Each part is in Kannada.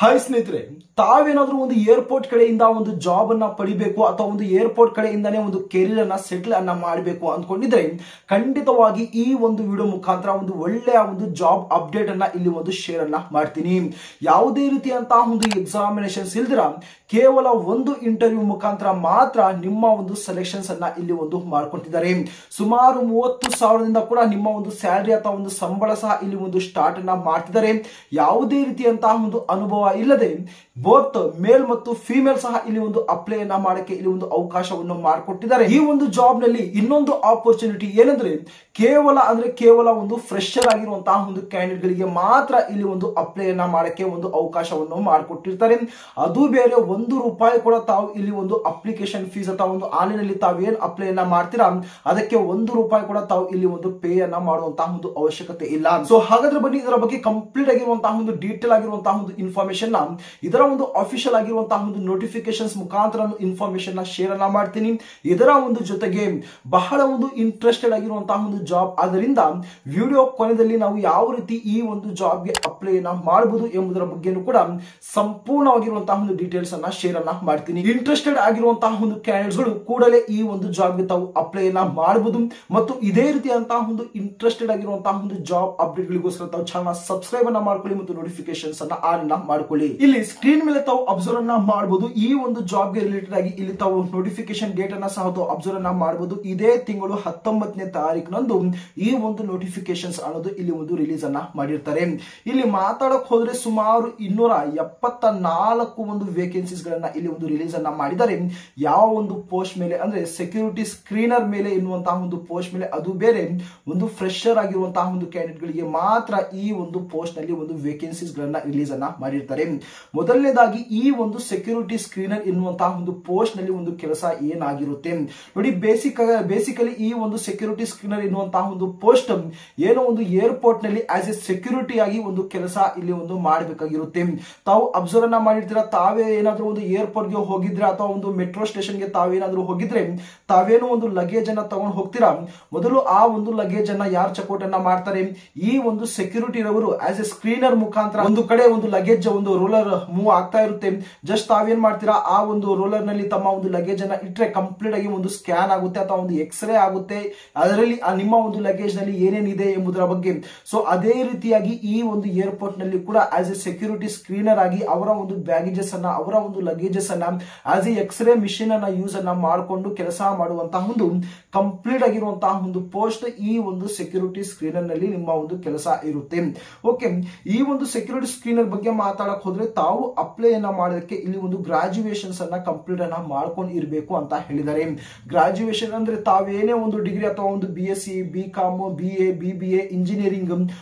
ಹಾಯ್ ಸ್ನೇಹಿತರೆ, ತಾವೇನಾದ್ರೂ ಒಂದು ಏರ್ಪೋರ್ಟ್ ಕಡೆಯಿಂದ ಒಂದು ಜಾಬ್ ಅನ್ನ ಪಡಿಬೇಕು ಅಥವಾ ಒಂದು ಏರ್ಪೋರ್ಟ್ ಕಡೆಯಿಂದಾನೇ ಒಂದು ಕೆರಿಯರ್ ಅನ್ನ ಸೆಟಲ್ ಅನ್ನ ಮಾಡಬೇಕು ಅಂದ್ಕೊಂಡಿದ್ರೆ ಖಂಡಿತವಾಗಿ ಈ ಒಂದು ವಿಡಿಯೋ ಮುಖಾಂತರ ಒಂದು ಒಳ್ಳೆಯ ಒಂದು ಜಾಬ್ ಅಪ್ಡೇಟ್ ಅನ್ನ ಇಲ್ಲಿ ಒಂದು ಶೇರ್ ಅನ್ನ ಮಾಡ್ತೀನಿ. ಯಾವುದೇ ರೀತಿಯಂತಹ ಒಂದು ಎಕ್ಸಾಮಿನೇಷನ್ಸ್ ಇಲ್ದಿರ ಕೇವಲ ಒಂದು ಇಂಟರ್ವ್ಯೂ ಮುಖಾಂತರ ಮಾತ್ರ ನಿಮ್ಮ ಒಂದು ಸೆಲೆಕ್ಷನ್ಸ್ ಅನ್ನ ಇಲ್ಲಿ ಒಂದು ಮಾಡ್ಕೊಳ್ತಿದ್ದಾರೆ. ಸುಮಾರು 30,000ದಿಂದ ಕೂಡ ನಿಮ್ಮ ಒಂದು ಸ್ಯಾಲರಿ ಅಥವಾ ಒಂದು ಸಂಬಳ ಸಹ ಇಲ್ಲಿ ಒಂದು ಸ್ಟಾರ್ಟ್ ಅನ್ನ ಮಾಡ್ತಿದ್ದಾರೆ. ಯಾವುದೇ ರೀತಿಯಂತಹ ಒಂದು ಅನುಭವ ಇಲ್ಲದೆ ಬೋತ್ ಮೇಲ್ ಮತ್ತು ಫಿಮೇಲ್ ಸಹ ಇಲ್ಲಿ ಒಂದು ಅಪ್ಲೈ ಅನ್ನ ಮಾಡಕ್ಕೆ ಇಲ್ಲಿ ಒಂದು ಅವಕಾಶವನ್ನು ಮಾಡಿಕೊಟ್ಟಿದ್ದಾರೆ. ಈ ಒಂದು ಜಾಬ್ ನಲ್ಲಿ ಇನ್ನೊಂದು ಆಪರ್ಚುನಿಟಿ ಏನಂದ್ರೆ ಕೇವಲ ಒಂದು ಫ್ರೆಶರ್ ಆಗಿರುವಂತಹ ಒಂದು ಕ್ಯಾಂಡಿಡೇಟ್ ಗಳಿಗೆ ಮಾತ್ರ ಇಲ್ಲಿ ಒಂದು ಅಪ್ಲೈ ಅನ್ನ ಮಾಡಕ್ಕೆ ಒಂದು ಅವಕಾಶವನ್ನು ಮಾಡಿಕೊಟ್ಟಿರ್ತಾರೆ. ಅದು ಬೇರೆ ₹1 ಕೂಡ ತಾವು ಇಲ್ಲಿ ಒಂದು ಅಪ್ಲಿಕೇಶನ್ ಫೀಸ್ ಅಥವಾ ಒಂದು ಆನ್ಲೈನ್ ಅಲ್ಲಿ ತಾವೇನ್ ಅಪ್ಲೈ ಅನ್ನ ಮಾಡ್ತೀರಾ ಅದಕ್ಕೆ ₹1 ಕೂಡ ತಾವು ಇಲ್ಲಿ ಒಂದು ಪೇ ಅನ್ನ ಮಾಡುವಂತಹ ಒಂದು ಅವಶ್ಯಕತೆ ಇಲ್ಲ. ಸೊ ಹಾಗಾದ್ರೆ ಬನ್ನಿ ಇದರ ಬಗ್ಗೆ ಕಂಪ್ಲೀಟ್ ಆಗಿರುವಂತಹ ಒಂದು ಡೀಟೇಲ್ ಆಗಿರುವಂತಹ ಒಂದು ಇನ್ಫಾರ್ಮೇಶನ್ ಇದರ ಒಂದು ಅಫಿಷಿಯಲ್ ಆಗಿರುವಂತಹ ಒಂದು ನೋಟಿಫಿಕೇಶನ್ಸ್ ಮುಖಾಂತರ ಇನ್ಫಾರ್ಮೇಶನ್ ನ ಶೇರ್ ಅನ್ನ ಮಾಡ್ತೀನಿ. ಇದರ ಒಂದು ಜೊತೆಗೆ ಬಹಳ ಒಂದು ಇಂಟ್ರೆಸ್ಟೆಡ್ ಆಗಿರುವಂತಹ ಒಂದು ಜಾಬ್ ಆದ್ದರಿಂದ ವಿಡಿಯೋ ಕೊನೆಯಲ್ಲಿ ನಾವು ಯಾವ ರೀತಿ ಈ ಒಂದು ಜಾಬ್ ಗೆ ಅಪ್ಲೈ ಮಾಡಬಹುದು ಎಂಬುದರ ಬಗ್ಗೆ ಕೂಡ ಸಂಪೂರ್ಣವಾಗಿರುವಂತಹ ಒಂದು ಡೀಟೇಲ್ಸ್ ಅನ್ನ ಶೇರ್ ಅನ್ನ ಮಾಡ್ತೀನಿ. ಇಂಟ್ರೆಸ್ಟೆಡ್ ಆಗಿರುವಂತಹ ಒಂದು ಕ್ಯಾಂಡಿಡೇಟ್ಸ್ ಗಳು ಕೂಡಲೇ ಈ ಒಂದು ಜಾಬ್ ಗೆ ತಾವು ಅಪ್ಲೈ ಅನ್ನ ಮಾಡಬಹುದು ಮತ್ತು ಇದೇ ರೀತಿಯಂತಹ ಒಂದು ಇಂಟ್ರೆಸ್ಟೆಡ್ ಆಗಿರುವಂತಹ ಒಂದು ಜಾಬ್ ಅಪ್ಡೇಟ್ ಗಳಿಗೋಸ್ಕರ ತಾವು ಚಾನಲ್ ಸಬ್ಸ್ಕ್ರೈಬ್ ಅನ್ನ ಮಾಡ್ಕೊಳ್ಳಿ ಮತ್ತು ನೋಟಿಫಿಕೇಶನ್ಸ್ ಅನ್ನ ಆನ್ ಅನ್ನ ಮಾಡ್ಕೊಳ್ಳಿ. ಇಲ್ಲಿ ಸ್ಕ್ರೀನ್ ಮೇಲೆ ತಾವು ಅಬ್ಸರ್ವ್ ಅನ್ನ ಮಾಡಬಹುದು. ಈ ಒಂದು ಜಾಬ್ ಗೆ ರಿಲೇಟೆಡ್ ಆಗಿ ಇಲ್ಲಿ ತಾವು ನೋಟಿಫಿಕೇಶನ್ ಡೇಟ್ ಅನ್ನ ಸಹ ಅಬ್ಸರ್ವ್ ಅನ್ನ ಮಾಡಬಹುದು. ಇದೇ ತಿಂಗಳು 19ನೇ ತಾರೀಕಿನಂದು ಈ ಒಂದು ನೋಟಿಫಿಕೇಶನ್ಸ್ ಅನ್ನೋದು ಇಲ್ಲಿ ಒಂದು ರಿಲೀಸ್ ಅನ್ನ ಮಾಡಿರ್ತಾರೆ. ಇಲ್ಲಿ ಮಾತಾಡಕ್ ಹೋದ್ರೆ ಸುಮಾರು 274 ಒಂದು ವೇಕೆನ್ಸೀಸ್ ಗಳನ್ನ ಇಲ್ಲಿ ಒಂದು ರಿಲೀಸ್ ಅನ್ನ ಮಾಡಿದ್ದಾರೆ. ಯಾವ ಒಂದು ಪೋಸ್ಟ್ ಮೇಲೆ ಅಂದ್ರೆ ಸೆಕ್ಯೂರಿಟಿ ಸ್ಕ್ರೀನರ್ ಮೇಲೆ ಎನ್ನುವಂತಹ ಒಂದು ಪೋಸ್ಟ್ ಮೇಲೆ, ಅದು ಬೇರೆ ಒಂದು ಫ್ರೆಶರ್ ಆಗಿರುವಂತಹ ಒಂದು ಕ್ಯಾಂಡಿಡೇಟ್ ಗಳಿಗೆ ಮಾತ್ರ ಈ ಒಂದು ಪೋಸ್ಟ್ ನಲ್ಲಿ ಒಂದು ವೇಕೆನ್ಸೀಸ್ ಗಳನ್ನ ರಿಲೀಸ್ ಅನ್ನ ಮಾಡಿರ್ತಾರೆ. ಮೊದಲನೇದಾಗಿ ಈ ಒಂದು ಸೆಕ್ಯೂರಿಟಿ ಸ್ಕ್ರೀನರ್ ಎನ್ನುವಂತಹ ಒಂದು ಪೋಸ್ಟ್ ನಲ್ಲಿ ಒಂದು ಕೆಲಸ ಏನಾಗಿರುತ್ತೆ ನೋಡಿ. ಬೇಸಿಕಲಿ ಈ ಒಂದು ಸೆಕ್ಯೂರಿಟಿ ಸ್ಕ್ರೀನರ್ ಎನ್ನುವಂತಹ ಒಂದು ಪೋಸ್ಟ್ ಏನೋ ಒಂದು ಏರ್ಪೋರ್ಟ್ ನಲ್ಲಿ ಆಸ್ ಎ ಸೆಕ್ಯೂರಿಟಿ ಆಗಿ ಒಂದು ಕೆಲಸ ಇಲ್ಲಿ ಒಂದು ಮಾಡಬೇಕಾಗಿರುತ್ತೆ. ತಾವು ಅಬ್ಸರ್ವ್ ಅನ್ನ ಮಾಡಿರ್ತೀರಾ, ತಾವೇ ಏನಾದ್ರೂ ಒಂದು ಏರ್ಪೋರ್ಟ್ ಗೆ ಹೋಗಿದ್ರೆ ಅಥವಾ ಒಂದು ಮೆಟ್ರೋ ಸ್ಟೇಷನ್ ಗೆ ತಾವೇನಾದ್ರೂ ಹೋಗಿದ್ರೆ ತಾವೇನೋ ಒಂದು ಲಗೇಜ್ ಅನ್ನ ತಗೊಂಡು ಹೋಗ್ತೀರಾ. ಮೊದಲು ಆ ಒಂದು ಲಗೇಜ್ ಅನ್ನ ಯಾರು ಚೆಕ್ಔಟ್ ಅನ್ನ ಮಾಡ್ತಾರೆ, ಈ ಒಂದು ಸೆಕ್ಯೂರಿಟಿ ರವರು ಆಸ್ ಎ ಸ್ಕ್ರೀನರ್ ಮುಖಾಂತರ ಒಂದು ಕಡೆ ಒಂದು ಲಗೇಜ್ ಒಂದು ರೋಲರ್ ಮೂವ್ ಆಗ್ತಾ ಇರುತ್ತೆ. ಜಸ್ಟ್ ತಾವೇನ್ ಮಾಡ್ತೀರಾ, ಆ ಒಂದು ರೋಲರ್ ನಲ್ಲಿ ತಮ್ಮ ಒಂದು ಲಗೇಜ್ ಅನ್ನ ಇಟ್ರೆ ಕಂಪ್ಲೀಟ್ ಆಗಿ ಒಂದು ಸ್ಕ್ಯಾನ್ ಆಗುತ್ತೆ ಅಥವಾ ಒಂದು ಎಕ್ಸ್ರೇ ಆಗುತ್ತೆ, ಅದರಲ್ಲಿ ನಿಮ್ಮ ಒಂದು ಲಗೇಜ್ ನಲ್ಲಿ ಏನೇನಿದೆ ಎಂಬುದರ ಬಗ್ಗೆ. ಸೊ ಅದೇ ರೀತಿಯಾಗಿ ಈ ಒಂದು ಏರ್ಪೋರ್ಟ್ ನಲ್ಲಿ ಕೂಡ ಆಸ್ ಎ ಸೆಕ್ಯೂರಿಟಿ ಸ್ಕ್ರೀನರ್ ಆಗಿ ಅವರ ಒಂದು ಬ್ಯಾಗೇಜಸ್ ಅನ್ನ, ಅವರ ಒಂದು ಲಗೇಜಸ್ ಅನ್ನ ಆಸ್ ಎ ಎಕ್ಸ್ರೇ ಮಿಷಿನ್ ಅನ್ನ ಯೂಸ್ ಅನ್ನ ಮಾಡಿಕೊಂಡು ಕೆಲಸ ಮಾಡುವಂತಹ ಒಂದು ಕಂಪ್ಲೀಟ್ ಆಗಿರುವಂತಹ ಒಂದು ಪೋಸ್ಟ್ ಈ ಒಂದು ಸೆಕ್ಯೂರಿಟಿ ಸ್ಕ್ರೀನರ್ ನಲ್ಲಿ ನಿಮ್ಮ ಒಂದು ಕೆಲಸ ಇರುತ್ತೆ. ಓಕೆ, ಈ ಒಂದು ಸೆಕ್ಯೂರಿಟಿ ಸ್ಕ್ರೀನರ್ ಬಗ್ಗೆ ಮಾತಾಡಕ್ ಹೋದ್ರೆ ತಾವು ಅಪ್ಲೈ ಅನ್ನ ಮಾಡೋದಕ್ಕೆ ಇಲ್ಲಿ ಒಂದು ಗ್ರಾಜುಯೇಷನ್ಸ್ ಅನ್ನ ಕಂಪ್ಲೀಟ್ ಅನ್ನ ಮಾಡ್ಕೊಂಡು ಇರಬೇಕು ಅಂತ ಹೇಳಿದ್ದಾರೆ. ಗ್ರಾಜುಯೇಷನ್ ಅಂದ್ರೆ ತಾವೇನೇ ಒಂದು ಡಿಗ್ರಿ ಅಥವಾ ಒಂದು BSc, BCom, BA, BBA, engineering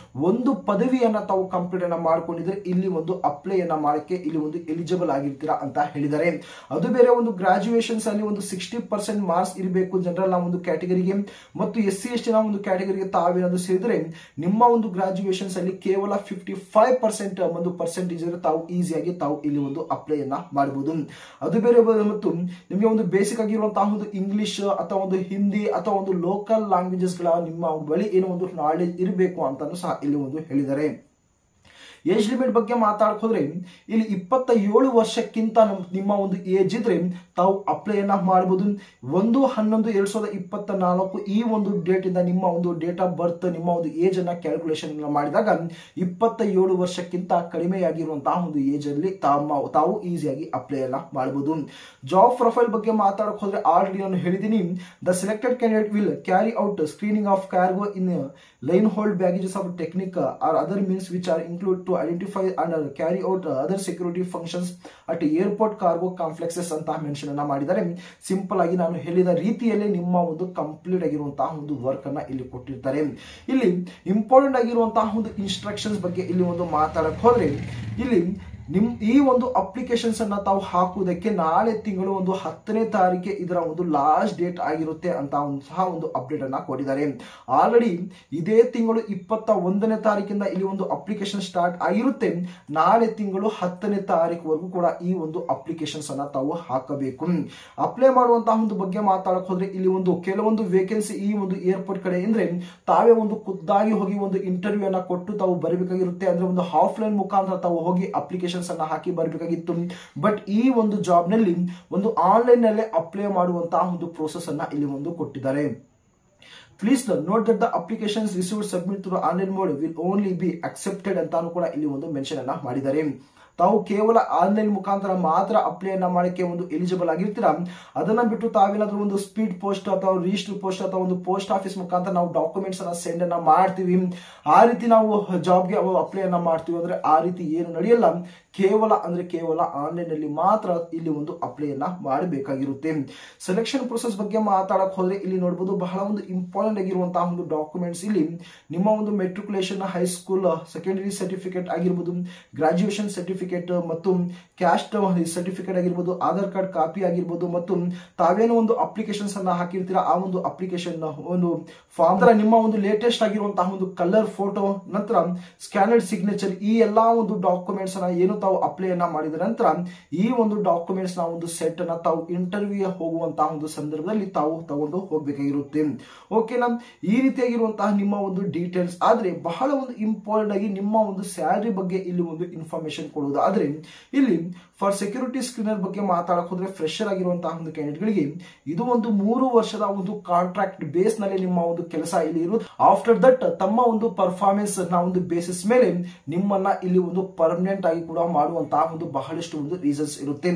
ಒಂದು ಪದವಿಯನ್ನ ತಾವು ಕಂಪ್ಲೀಟ್ ಅನ್ನ ಮಾಡ್ಕೊಂಡಿದ್ರೆ ಇಲ್ಲಿ ಒಂದು ಅಪ್ಲೈ ಅನ್ನ ಮಾಡಕ್ಕೆ ಇಲ್ಲಿ ಒಂದು ಎಲಿಜಿಬಲ್ ಆಗಿರ್ತೀರಾ ಅಂತ ಹೇಳಿದ್ದಾರೆ. ಅದು ಬೇರೆ ಒಂದು ಗ್ರಾಜುಯೇಷನ್ಸ್ ಅಲ್ಲಿ ಒಂದು 60% ಮಾರ್ಕ್ಸ್ ಇರಬೇಕು ಜನರಲ್ ನ ಒಂದು ಕ್ಯಾಟಗರಿಗೆ ಮತ್ತು SC ST ನ ಒಂದು ಕ್ಯಾಟಗರಿಗೆ ತಾವೇನಾದ್ರು ಸೇರಿದ್ರೆ ನಿಮ್ಮ ಒಂದು ಗ್ರಾಜುಯೇಷನ್ಸ್ ಅಲ್ಲಿ ಕೇವಲ 55% ಒಂದು ಪರ್ಸೆಂಟೇಜ್ ತಾವು ಈಸಿಯಾಗಿ ತಾವು ಇಲ್ಲಿ ಒಂದು ಅಪ್ಲೈ ಅನ್ನ ಮಾಡಬಹುದು. ಅದು ಬೇರೆ ಮತ್ತು ನಿಮಗೆ ಒಂದು ಬೇಸಿಕ್ ಆಗಿರುವಂತಹ ಒಂದು ಇಂಗ್ಲಿಷ್ ಅಥವಾ ಒಂದು ಹಿಂದಿ ಅಥವಾ ಒಂದು ಲೋಕಲ್ ಲ್ಯಾಂಗ್ವೇಜಸ್ ಗಳ ನಿಮ್ಮ ಬಳಿ ಏನೋ ಒಂದು ನಾಲೆಜ್ ಇರಬೇಕು ಅಂತಾನು ಸಹ ಇಲ್ಲಿ ಒಂದು ಹೇಳಿದ್ದಾರೆ. ಏಜ್ ಲಿಮಿಟ್ ಬಗ್ಗೆ ಮಾತಾಡಕ್ ಹೋದ್ರೆ ಇಲ್ಲಿ 27 ವರ್ಷಕ್ಕಿಂತ ನಿಮ್ಮ ಒಂದು ಏಜ್ ಇದ್ರೆ ತಾವು ಅಪ್ಲೈ ಅನ್ನ ಮಾಡಬಹುದು. 1/11/2024 ಈ ಒಂದು ಡೇಟ್ ಇಂದ ನಿಮ್ಮ ಒಂದು ಡೇಟ್ ಆಫ್ ಬರ್ತ್, ನಿಮ್ಮ ಒಂದು ಏಜ್ ಅನ್ನ ಕ್ಯಾಲ್ಕುಲೇಷನ್ ಮಾಡಿದಾಗ 27 ವರ್ಷಕ್ಕಿಂತ ಕಡಿಮೆಯಾಗಿರುವಂತಹ ಒಂದು ಏಜ್ ಅಲ್ಲಿ ತಾವು ಈಸಿಯಾಗಿ ಅಪ್ಲೈ ಅನ್ನ ಮಾಡಬಹುದು. ಜಾಬ್ ಪ್ರೊಫೈಲ್ ಬಗ್ಗೆ ಮಾತಾಡಕ್ ಹೋದ್ರೆ ಆಲ್ರೆಡಿ ನಾನು ಹೇಳಿದೀನಿ. The selected candidate will carry out screening of cargo in line hold baggages of technique or other means which are include to identify and carry out other security functions at airport cargo complexes ಅಂತ ಮೆನ್ಷನ್ ಅನ್ನ ಮಾಡಿದ್ದಾರೆ. ಸಿಂಪಲ್ ಆಗಿ ನಾನು ಹೇಳಿದ ರೀತಿಯಲ್ಲೇ ನಿಮ್ಮ ಒಂದು ಕಂಪ್ಲೀಟ್ ಆಗಿರುವಂತಹ ಒಂದು ವರ್ಕ್ ಅನ್ನ ಇಲ್ಲಿ ಕೊಟ್ಟಿರ್ತಾರೆ. ಇಲ್ಲಿ ಇಂಪಾರ್ಟೆಂಟ್ ಆಗಿರುವಂತಹ ಒಂದು ಇನ್ಸ್ಟ್ರಕ್ಷನ್ಸ್ ಬಗ್ಗೆ ಇಲ್ಲಿ ಒಂದು ಮಾತಾಡಕ್ ಹೋದ್ರೆ ಇಲ್ಲಿ ಈ ಒಂದು ಅಪ್ಲಿಕೇಶನ್ಸ್ ಅನ್ನ ತಾವು ಹಾಕುವುದಕ್ಕೆ ನಾಳೆ ತಿಂಗಳು ಒಂದು 10ನೇ ತಾರೀಕಿಗೆ ಇದರ ಒಂದು ಲಾಸ್ಟ್ ಡೇಟ್ ಆಗಿರುತ್ತೆ ಅಂತ ಸಹ ಒಂದು ಅಪ್ಡೇಟ್ ಅನ್ನ ಕೊಟ್ಟಿದ್ದಾರೆ. ಆಲ್ರೆಡಿ ಇದೇ ತಿಂಗಳು 21ನೇ ತಾರೀಕಿಂದ ಇಲ್ಲಿ ಒಂದು ಅಪ್ಲಿಕೇಶನ್ ಸ್ಟಾರ್ಟ್ ಆಗಿರುತ್ತೆ. ನಾಳೆ ತಿಂಗಳು 10ನೇ ತಾರೀಕುವರೆಗೂ ಕೂಡ ಈ ಒಂದು ಅಪ್ಲಿಕೇಶನ್ಸ್ ಅನ್ನ ತಾವು ಹಾಕಬೇಕು. ಅಪ್ಲೈ ಮಾಡುವಂತಹ ಒಂದು ಬಗ್ಗೆ ಮಾತಾಡಕ್ ಹೋದ್ರೆ ಇಲ್ಲಿ ಒಂದು ಕೆಲವೊಂದು ವೇಕೆನ್ಸಿ ಈ ಒಂದು ಏರ್ಪೋರ್ಟ್ ಕಡೆ ಅಂದ್ರೆ ತಾವೇ ಒಂದು ಖುದ್ದಾಗಿ ಹೋಗಿ ಒಂದು ಇಂಟರ್ವ್ಯೂ ಅನ್ನ ಕೊಟ್ಟು ತಾವು ಬರಬೇಕಾಗಿರುತ್ತೆ. ಅಂದ್ರೆ ಒಂದು ಆಫ್ಲೈನ್ ಮುಖಾಂತರ ತಾವು ಹೋಗಿ ಅಪ್ಲಿಕೇಶನ್ ಅಪ್ಲಿಕೇಶನ್ಸ್ ಅನ್ನ ಹಾಕಿ ಬರಬೇಕಾಗಿತ್ತು. ಬಟ್ ಈ ಒಂದು ಜಾಬ್ ನಲ್ಲಿ ಒಂದು ಆನ್ಲೈನ್ ನಲ್ಲೇ ಅಪ್ಲೈ ಮಾಡುವಂತಹ ಒಂದು ಪ್ರೋಸೆಸ್ ಅನ್ನ ಇಲ್ಲಿ ಒಂದು ಕೊಟ್ಟಿದ್ದಾರೆ. Please note that the applications received submitted through online mode will only be accepted ಅಂತಾನು ಕೂಡ ಇಲ್ಲಿ ಒಂದು ಮೆನ್ಷನ್ ಅನ್ನ ಮಾಡಿದ್ದಾರೆ. ತಾವು ಕೇವಲ ಆನ್ಲೈನ್ ಮುಖಾಂತರ ಮಾತ್ರ ಅಪ್ಲೈ ಅನ್ನ ಮಾಡಕ್ಕೆ ಒಂದು ಎಲಿಜಿಬಲ್ ಆಗಿರ್ತೀರಾ. ಅದನ್ನ ಬಿಟ್ಟು ತಾವೇನಾದ್ರೂ ಒಂದು ಸ್ಪೀಡ್ ಪೋಸ್ಟ್ ಅಥವಾ ರಿಜಿಸ್ಟರ್ ಪೋಸ್ಟ್ ಅಥವಾ ಒಂದು ಪೋಸ್ಟ್ ಆಫೀಸ್ ಮುಖಾಂತರ ನಾವು ಡಾಕ್ಯುಮೆಂಟ್ಸ್ ಅನ್ನ ಸೆಂಡ್ ಅನ್ನ ಮಾಡ್ತೀವಿ, ಆ ರೀತಿ ನಾವು ಜಾಬ್ಗೆ ಅಪ್ಲೈ ಅನ್ನ ಮಾಡ್ತೀವಿ ಅಂದ್ರೆ ಆ ರೀತಿ ಏನು ನಡೆಯಲ್ಲ. ಕೇವಲ ಆನ್ಲೈನ್ ನಲ್ಲಿ ಮಾತ್ರ ಇಲ್ಲಿ ಒಂದು ಅಪ್ಲೈ ಅನ್ನ ಮಾಡಬೇಕಾಗಿರುತ್ತೆ. ಸೆಲೆಕ್ಷನ್ ಪ್ರೊಸೆಸ್ ಬಗ್ಗೆ ಮಾತಾಡಕ್ ಹೋದ್ರೆ ಇಲ್ಲಿ ನೋಡಬಹುದು ಬಹಳ ಒಂದು ಇಂಪಾರ್ಟೆಂಟ್ ಆಗಿರುವಂತಹ ಒಂದು ಡಾಕ್ಯುಮೆಂಟ್ಸ್ ಇಲ್ಲಿ ನಿಮ್ಮ ಒಂದು ಮೆಟ್ರಿಕುಲೇಷನ್, ಹೈಸ್ಕೂಲ್ ಸೆಕೆಂಡರಿ ಸರ್ಟಿಫಿಕೇಟ್ ಆಗಿರ್ಬೋದು, ಗ್ರಾಜುಯೇಷನ್ ಸರ್ಟಿಫಿಕೇಟ್ ಮತ್ತು ಕ್ಯಾಸ್ಟ್ ಸರ್ಟಿಫಿಕೇಟ್ ಆಗಿರ್ಬೋದು, ಆಧಾರ್ ಕಾರ್ಡ್ ಕಾಪಿ ಆಗಿರ್ಬೋದು, ಮತ್ತು ತಾವೇನೋ ಒಂದು ಅಪ್ಲಿಕೇಶನ್ಸ್ ಅನ್ನ ಹಾಕಿರ್ತೀರಾ ಆ ಒಂದು ಅಪ್ಲಿಕೇಶನ್ ಒಂದು ಫಾರ್ಮ್, ನಿಮ್ಮ ಒಂದು ಲೇಟೆಸ್ಟ್ ಆಗಿರುವಂತಹ ಒಂದು ಕಲರ್ ಫೋಟೋ, ನಂತರ ಸ್ಕ್ಯಾನರ್ಡ್ ಸಿಗ್ನೇಚರ್, ಈ ಎಲ್ಲಾ ಒಂದು ಡಾಕ್ಯುಮೆಂಟ್ಸ್ ಅನ್ನ ಏನು ತಾವು ಅಪ್ಲೈ ಅನ್ನ ಮಾಡಿದ ನಂತರ ಈ ಒಂದು ಡಾಕ್ಯುಮೆಂಟ್ಸ್ ನ ಒಂದು ಸೆಟ್ ಅನ್ನ ತಾವು ಇಂಟರ್ವ್ಯೂ ಹೋಗುವಂತಹ ಒಂದು ಸಂದರ್ಭದಲ್ಲಿ ತಾವು ತಗೊಂಡು ಹೋಗ್ಬೇಕಾಗಿರುತ್ತೆ. ಓಕೆನಾ, ಈ ರೀತಿಯಾಗಿರುವಂತಹ ನಿಮ್ಮ ಒಂದು ಡೀಟೇಲ್ಸ್. ಆದ್ರೆ ಬಹಳ ಒಂದು ಇಂಪಾರ್ಟೆಂಟ್ ಆಗಿ ನಿಮ್ಮ ಒಂದು ಸ್ಯಾಲರಿ ಬಗ್ಗೆ ಇಲ್ಲಿ ಒಂದು ಇನ್ಫಾರ್ಮೇಶನ್ ಕೊಡುವುದು. ಆದ್ರೆ ಇಲ್ಲಿ ಫಾರ್ ಸೆಕ್ಯೂರಿಟಿ ಸ್ಕ್ರೀನರ್ ಬಗ್ಗೆ ಮಾತಾಡಕ್ ಹೋದ್ರೆ ಫ್ರೆಶರ್ ಆಗಿರುವಂತಹ ಒಂದು ಕ್ಯಾಂಡಿಡೇಟ್ ಗಳಿಗೆ ಇದು ಒಂದು 3 ವರ್ಷದ ಒಂದು ಕಾಂಟ್ರಾಕ್ಟ್ ಬೇಸ್ ನಲ್ಲಿ ನಿಮ್ಮ ಒಂದು ಕೆಲಸ ಇಲ್ಲಿ ಇರುವುದು. ಆಫ್ಟರ್ ದಟ್ ತಮ್ಮ ಒಂದು ಪರ್ಫಾರ್ಮೆನ್ಸ್ ನ ಒಂದು ಬೇಸಿಸ್ ಮೇಲೆ ನಿಮ್ಮನ್ನ ಇಲ್ಲಿ ಒಂದು ಪರ್ಮನೆಂಟ್ ಆಗಿ ಕೂಡ ಮಾಡುವಂತಹ ಒಂದು ಬಹಳಷ್ಟು ಒಂದು ರೀಸನ್ಸ್ ಇರುತ್ತೆ.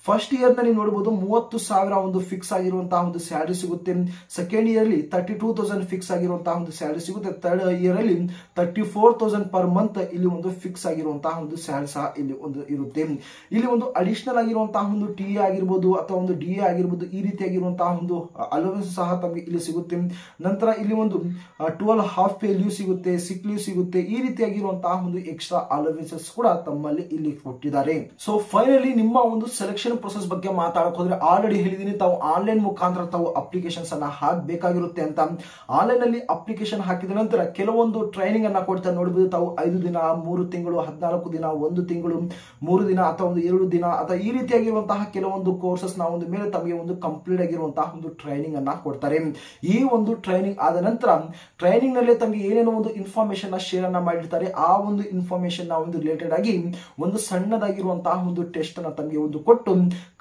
ಫಸ್ಟ್ ಇಯರ್ ನಲ್ಲಿ ನೋಡಬಹುದು 30,000 ಒಂದು ಫಿಕ್ಸ್ ಆಗಿರುವಂತಹ ಒಂದು ಸ್ಯಾಲರಿ ಸಿಗುತ್ತೆ. ಸೆಕೆಂಡ್ ಇಯರ್ ಅಲ್ಲಿ 32,000 ಫಿಕ್ಸ್ ಆಗಿರುವಂತಹ ಒಂದು ಸ್ಯಾಲರಿ ಸಿಗುತ್ತೆ. ಥರ್ಡ್ ಇಯರ್ ಅಲ್ಲಿ 34,000 ಪರ್ ಮಂತ್ ಇಲ್ಲಿ ಒಂದು ಫಿಕ್ಸ್ ಆಗಿರುವಂತಹ ಒಂದು ಸ್ಯಾಲರಿ ಸಹ ಇಲ್ಲಿ ಒಂದು ಇರುತ್ತೆ. ಇಲ್ಲಿ ಒಂದು ಅಡಿಷನಲ್ ಆಗಿರುವಂತಹ ಒಂದು ಟಿ ಆಗಿರ್ಬೋದು ಅಥವಾ ಒಂದು ಡಿ ಆಗಿರ್ಬೋದು, ಈ ರೀತಿಯಾಗಿರುವಂತಹ ಒಂದು ಅಲೋವೆನ್ಸ್ ಸಹ ತಮಗೆ ಇಲ್ಲಿ ಸಿಗುತ್ತೆ. ನಂತರ ಇಲ್ಲಿ ಒಂದು 12 ಹಾಫ್ ಪೇ ಲೀವ್ ಸಿಗುತ್ತೆ, ಸಿಕ್ ಲೀವ್ ಸಿಗುತ್ತೆ, ಈ ರೀತಿಯಾಗಿರುವಂತಹ ಒಂದು ಎಕ್ಸ್ಟ್ರಾ ಅಲೋವೆನ್ಸಸ್ ಕೂಡ ತಮ್ಮಲ್ಲಿ ಇಲ್ಲಿ ಕೊಟ್ಟಿದ್ದಾರೆ. ಸೊ ಫೈನಲಿ ನಿಮ್ಮ ಒಂದು ಸೆಲೆಕ್ಷನ್ ಪ್ರೊಸೆಸ್ ಬಗ್ಗೆ ಮಾತಾಡಕ್ ಹೋದ್ರೆ ಆಲ್ರೆಡಿ ಹೇಳಿದೀನಿ, ತಾವು ಆನ್ಲೈನ್ ಮುಖಾಂತರ ತಾವು ಅಪ್ಲಿಕೇಶನ್ಸ್ ಅನ್ನ ಹಾಕಬೇಕಾಗಿರುತ್ತೆ ಅಂತ. ಆನ್ಲೈನ್ ಅಲ್ಲಿ ಅಪ್ಲಿಕೇಶನ್ ಹಾಕಿದ ನಂತರ ಕೆಲವೊಂದು ಟ್ರೈನಿಂಗ್ ಅನ್ನ ಕೊಡ್ತಾರೆ. ನೋಡಬಹುದು ತಾವು 5 ದಿನ, 3 ತಿಂಗಳು, 14 ದಿನ, 1 ತಿಂಗಳು, 3 ದಿನ ಅಥವಾ ಒಂದು 2 ದಿನ ಅಥವಾ ಈ ರೀತಿಯಾಗಿರುವಂತಹ ಕೆಲವೊಂದು ಕೋರ್ಸಸ್ ನ ಒಂದು ಮೇಲೆ ತಮಗೆ ಒಂದು ಕಂಪ್ಲೀಟ್ ಆಗಿರುವಂತಹ ಒಂದು ಟ್ರೈನಿಂಗ್ ಅನ್ನ ಕೊಡ್ತಾರೆ. ಈ ಒಂದು ಟ್ರೈನಿಂಗ್ ಆದ ನಂತರ ಟ್ರೈನಿಂಗ್ ನಲ್ಲಿ ತಮಗೆ ಏನೇನೋ ಒಂದು ಇನ್ಫಾರ್ಮೇಶನ್ ಶೇರ್ ಅನ್ನ ಮಾಡಿರ್ತಾರೆ. ಆ ಒಂದು ಇನ್ಫಾರ್ಮೇಶನ್ ನ ಒಂದು ರಿಲೇಟೆಡ್ ಆಗಿ ಒಂದು ಸಣ್ಣದಾಗಿರುವಂತಹ ಒಂದು ಟೆಸ್ಟ್ ಅನ್ನ ತಮಗೆ ಒಂದು ಕೊಟ್ಟು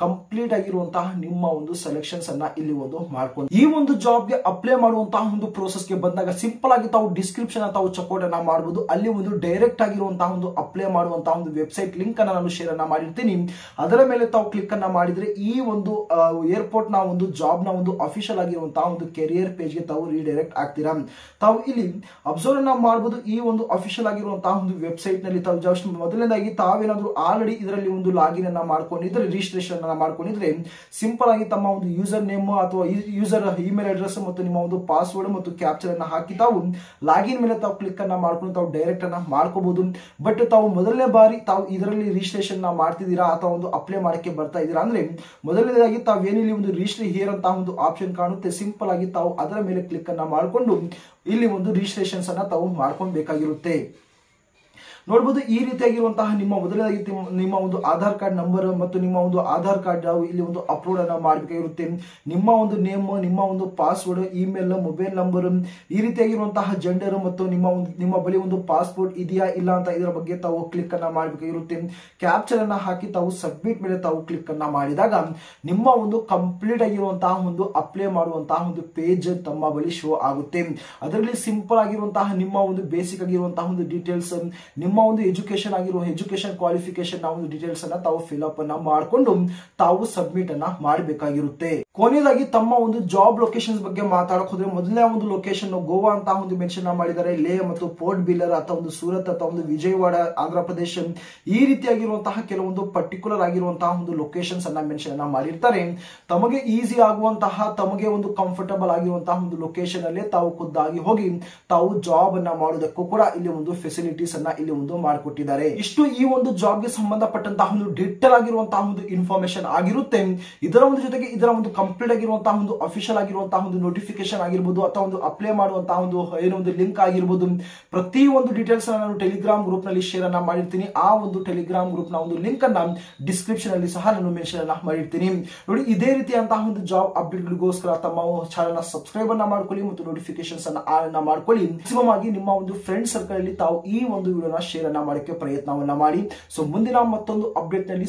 ಕಂಪ್ಲೀಟ್ ಆಗಿರುವಂತಹ ನಿಮ್ಮ ಒಂದು ಸೆಲೆಕ್ಷನ್ಸ್ ಅನ್ನ ಇಲ್ಲಿ ಒಂದು ಮಾಡ್ಕೊಂಡು ಈ ಒಂದು ಜಾಬ್ ಗೆ ಅಪ್ಲೈ ಮಾಡುವಂತಹ ಒಂದು ಪ್ರೋಸೆಸ್ ಗೆ ಬಂದಾಗ ಸಿಂಪಲ್ ಆಗಿ ತಾವು ಡಿಸ್ಕ್ರಿಪ್ಷನ್ ತಾವು ಚೆಕ್ಔಟ್ ಅನ್ನ ಮಾಡಬಹುದು. ಅಲ್ಲಿ ಒಂದು ಡೈರೆಕ್ಟ್ ಆಗಿರುವಂತಹ ಒಂದು ಅಪ್ಲೈ ಮಾಡುವಂತಹ ಒಂದು ವೆಬ್ಸೈಟ್ ಲಿಂಕ್ ಅನ್ನ ನಾನು ಶೇರ್ ಅನ್ನ ಮಾಡಿರ್ತೀನಿ. ಅದರ ಮೇಲೆ ತಾವು ಕ್ಲಿಕ್ ಅನ್ನ ಮಾಡಿದ್ರೆ ಈ ಒಂದು ಏರ್ಪೋರ್ಟ್ ನ ಒಂದು ಜಾಬ್ ನ ಒಂದು ಅಫಿಷಿಯಲ್ ಆಗಿರುವಂತಹ ಒಂದು ಕೆರಿಯರ್ ಪೇಜ್ ಗೆ ತಾವು ರೀಡೈರೆಕ್ಟ್ ಆಗ್ತೀರಾ. ತಾವು ಇಲ್ಲಿ ಅಬ್ಸರ್ವ್ ಅನ್ನ ಮಾಡಬಹುದು. ಈ ಒಂದು ಅಫಿಷಿಯಲ್ ಆಗಿರುವಂತಹ ಒಂದು ವೆಬ್ಸೈಟ್ ನಲ್ಲಿ ತಾವು ಜಸ್ಟ್ ಮೊದಲನೇದಾಗಿ ತಾವೇನಾದ್ರೂ ಆಲ್ರೆಡಿ ಇದರಲ್ಲಿ ಒಂದು ಲಾಗಿನ್ ಅನ್ನ ಮಾಡ್ಕೊಂಡಿದ್ರೆ, ರಿಜಿಸ್ಟ್ರೇಷನ್ ಅನ್ನ ಮಾಡ್ಕೊಂಡಿದ್ರೆ ಸಿಂಪಲ್ ಆಗಿ ತಮ್ಮ ಒಂದು ಯೂಸರ್ ನೇಮ್ ಅಥವಾ ಯೂಸರ್ ಇಮೇಲ್ ಅಡ್ರೆಸ್ ಮತ್ತು ನಿಮ್ಮ ಒಂದು ಪಾಸ್ವರ್ಡ್ ಮತ್ತು ಕ್ಯಾಪ್ಚರ್ ಅನ್ನ ಹಾಕಿ ತಾವು ಲಾಗಿನ್ ಮೇಲೆ ತಾವು ಕ್ಲಿಕ್ ಅನ್ನ ಮಾಡ್ಕೊಂಡು ತಾವು ಡೈರೆಕ್ಟ್ ಅನ್ನ ಮಾಡ್ಕೋಬಹುದು. ಬಟ್ ತಾವು ಮೊದಲನೇ ಬಾರಿ ತಾವು ಇದರಲ್ಲಿ ರಿಜಿಸ್ಟ್ರೇಷನ್ ಮಾಡ್ತಿದ್ದೀರಾ ಅಥವಾ ಒಂದು ಅಪ್ಲೈ ಮಾಡಕ್ಕೆ ಬರ್ತಾ ಇದ್ದೀರಾ ಅಂದ್ರೆ ಮೊದಲನೇದಾಗಿ ತಾವು ಏನಿಲ್ಲಿ ಒಂದು ರಿಜಿಸ್ಟರ್ ಹಿಯರ್ ಅಂತ ಒಂದು ಆಪ್ಷನ್ ಕಾಣುತ್ತೆ. ಸಿಂಪಲ್ ಆಗಿ ತಾವು ಅದರ ಮೇಲೆ ಕ್ಲಿಕ್ ಅನ್ನ ಮಾಡಿಕೊಂಡು ಇಲ್ಲಿ ಒಂದು ರಿಜಿಸ್ಟ್ರೇಷನ್ಸ್ ಅನ್ನ ತಾವು ಮಾಡ್ಕೊಳ್ಬೇಕಾಗಿರುತ್ತೆ. ನೋಡಬಹುದು ಈ ರೀತಿಯಾಗಿರುವಂತಹ ನಿಮ್ಮ ಮೊದಲನೇದಾಗಿ ನಿಮ್ಮ ಒಂದು ಆಧಾರ್ ಕಾರ್ಡ್ ನಂಬರ್ ಮತ್ತು ನಿಮ್ಮ ಒಂದು ಆಧಾರ್ ಕಾರ್ಡ್ ಇಲ್ಲಿ ಒಂದು ಅಪ್ಲೋಡ್ ಅನ್ನ ಮಾಡಬೇಕಾಗಿರುತ್ತೆ. ನಿಮ್ಮ ಒಂದು ನೇಮ್, ನಿಮ್ಮ ಒಂದು ಪಾಸ್ವರ್ಡ್, ಇಮೇಲ್, ಮೊಬೈಲ್ ನಂಬರ್, ಈ ರೀತಿಯಾಗಿರುವಂತಹ ಜೆಂಡರ್ ಮತ್ತು ನಿಮ್ಮ ಬಳಿ ಒಂದು ಪಾಸ್ಪೋರ್ಟ್ ಇದೆಯಾ ಇಲ್ಲ ಅಂತ ಇದರ ಬಗ್ಗೆ ತಾವು ಕ್ಲಿಕ್ ಅನ್ನ ಮಾಡಬೇಕಾಗಿರುತ್ತೆ. ಕ್ಯಾಪ್ಚರ್ ಅನ್ನ ಹಾಕಿ ತಾವು ಸಬ್ಮಿಟ್ ಮೇಲೆ ತಾವು ಕ್ಲಿಕ್ ಅನ್ನ ಮಾಡಿದಾಗ ನಿಮ್ಮ ಒಂದು ಕಂಪ್ಲೀಟ್ ಆಗಿರುವಂತಹ ಒಂದು ಅಪ್ಲೈ ಮಾಡುವಂತಹ ಒಂದು ಪೇಜ್ ತಮ್ಮ ಬಳಿ ಶೋ ಆಗುತ್ತೆ. ಅದರಲ್ಲಿ ಸಿಂಪಲ್ ಆಗಿರುವಂತಹ ನಿಮ್ಮ ಒಂದು ಬೇಸಿಕ್ ಆಗಿರುವಂತಹ ಒಂದು ಡೀಟೇಲ್ಸ್, ನಿಮ್ಮ ಒಂದು ಎಜುಕೇಶನ್ ಕ್ವಾಲಿಫಿಕೇಶನ್ ಒಂದು ಡೀಟೇಲ್ಸ್ ಅನ್ನ ತಾವು ಫಿಲ್ಅಪ್ ಅನ್ನ ಮಾಡಿಕೊಂಡು ತಾವು ಸಬ್ಮಿಟ್ ಅನ್ನ ಮಾಡಬೇಕಾಗಿರುತ್ತೆ. ಕೊನೆಯದಾಗಿ ತಮ್ಮ ಒಂದು ಜಾಬ್ ಲೊಕೇಶನ್ ಬಗ್ಗೆ ಮಾತಾಡಕ್ ಹೋದ್ರೆ ಮೊದಲನೇ ಒಂದು ಲೊಕೇಶನ್ ಗೋವಾ ಅಂತ ಒಂದು ಮೆನ್ಷನ್ ಮಾಡಿದ್ದಾರೆ. ಲೇ ಮತ್ತು ಪೋರ್ಟ್ ಬಿಲ್ಲರ್ ಅಥವಾ ಒಂದು ಸೂರತ್ ಅಥವಾ ಒಂದು ವಿಜಯವಾಡ ಆಂಧ್ರ ಪ್ರದೇಶ, ಈ ರೀತಿಯಾಗಿರುವಂತಹ ಕೆಲವೊಂದು ಪರ್ಟಿಕ್ಯುಲರ್ ಆಗಿರುವಂತಹ ಒಂದು ಲೊಕೇಶನ್ಸ್ ಅನ್ನ ಮೆನ್ಷನ್ ಅನ್ನ ಮಾಡಿರ್ತಾರೆ. ತಮಗೆ ಈಸಿ ಆಗುವಂತಹ, ತಮಗೆ ಒಂದು ಕಂಫರ್ಟಬಲ್ ಆಗಿರುವಂತಹ ಒಂದು ಲೊಕೇಶನ್ ಅಲ್ಲೇ ತಾವು ಖುದ್ದಾಗಿ ಹೋಗಿ ತಾವು ಜಾಬ್ ಅನ್ನ ಮಾಡೋದಕ್ಕೂ ಕೂಡ ಇಲ್ಲಿ ಒಂದು ಫೆಸಿಲಿಟೀಸ್ ಅನ್ನ ಇಲ್ಲಿ ಒಂದು ಮಾಡಿಕೊಟ್ಟಿದ್ದಾರೆ. ಇಷ್ಟು ಈ ಒಂದು ಜಾಬ್ ಗೆ ಸಂಬಂಧಪಟ್ಟಂತಹ ಒಂದು ಡೀಟೇಲ್ ಆಗಿರುವಂತಹ ಒಂದು ಇನ್ಫಾರ್ಮೇಶನ್ ಆಗಿರುತ್ತೆ. ಇದರ ಒಂದು ಜೊತೆಗೆ ಇದರ ಒಂದು ಕಂಪ್ಲೀಟ್ ಆಗಿರುವಂತಹ ಒಂದು ಅಫಿಷಿಯಲ್ ಆಗಿರುವಂತಹ ಒಂದು ನೋಟಿಫಿಕೇಶನ್ ಆಗಿರ್ಬೋದು ಅಥವಾ ಒಂದು ಅಪ್ಲೈ ಮಾಡುವಂತಹ ಒಂದು ಏನೋ ಒಂದು ಲಿಂಕ್ ಆಗಿರ್ಬೋದು, ಪ್ರತಿ ಒಂದು ಡೀಟೇಲ್ಸ್ ನಾನು ಟೆಲಿಗ್ರಾಮ್ ಗ್ರೂಪ್ ನಲ್ಲಿ ಶೇರ್ ಅನ್ನ ಮಾಡಿರ್ತೀನಿ. ಆ ಒಂದು ಟೆಲಿಗ್ರಾಮ್ ಗ್ರೂಪ್ ನ ಒಂದು ಲಿಂಕ್ ಅನ್ನ ಡಿಸ್ಕ್ರಿಪ್ಷನ್ ಅಲ್ಲಿ ಸಹ ನಾನು ಮೆನ್ಷನ್ ಅನ್ನ ಮಾಡಿರ್ತೀನಿ. ನೋಡಿ, ಇದೇ ರೀತಿಯಂತಹ ಒಂದು ಜಾಬ್ ಅಪ್ಡೇಟ್ ಗಳಿಗೋಸ್ಕರ ತಮ್ಮ ಚಾನೆಲ್ ನ ಸಬ್ಸ್ಕ್ರೈಬ್ ಅನ್ನ ಮಾಡ್ಕೊಳ್ಳಿ ಮತ್ತು ನೋಟಿಫಿಕೇಶನ್ಸ್ ಅನ್ನ ಆನ್ ಅನ್ನ ಮಾಡ್ಕೊಳ್ಳಿ. ಮ್ಯಾಕ್ಸಿಮಮ್ ಆಗಿ ನಿಮ್ಮ ಒಂದು ಫ್ರೆಂಡ್ ಸರ್ಕಲ್ ಅಲ್ಲಿ ತಾವು ಈ ಒಂದು ವಿಡಿಯೋನ ಶೇರ್ ಅನ್ನ ಮಾಡೋಕ್ಕೆ ಪ್ರಯತ್ನವನ್ನ ಮಾಡಿ. ಸೊ ಮುಂದಿನ ಮತ್ತೊಂದು ಅಪ್ಡೇಟ್ ನಲ್ಲಿ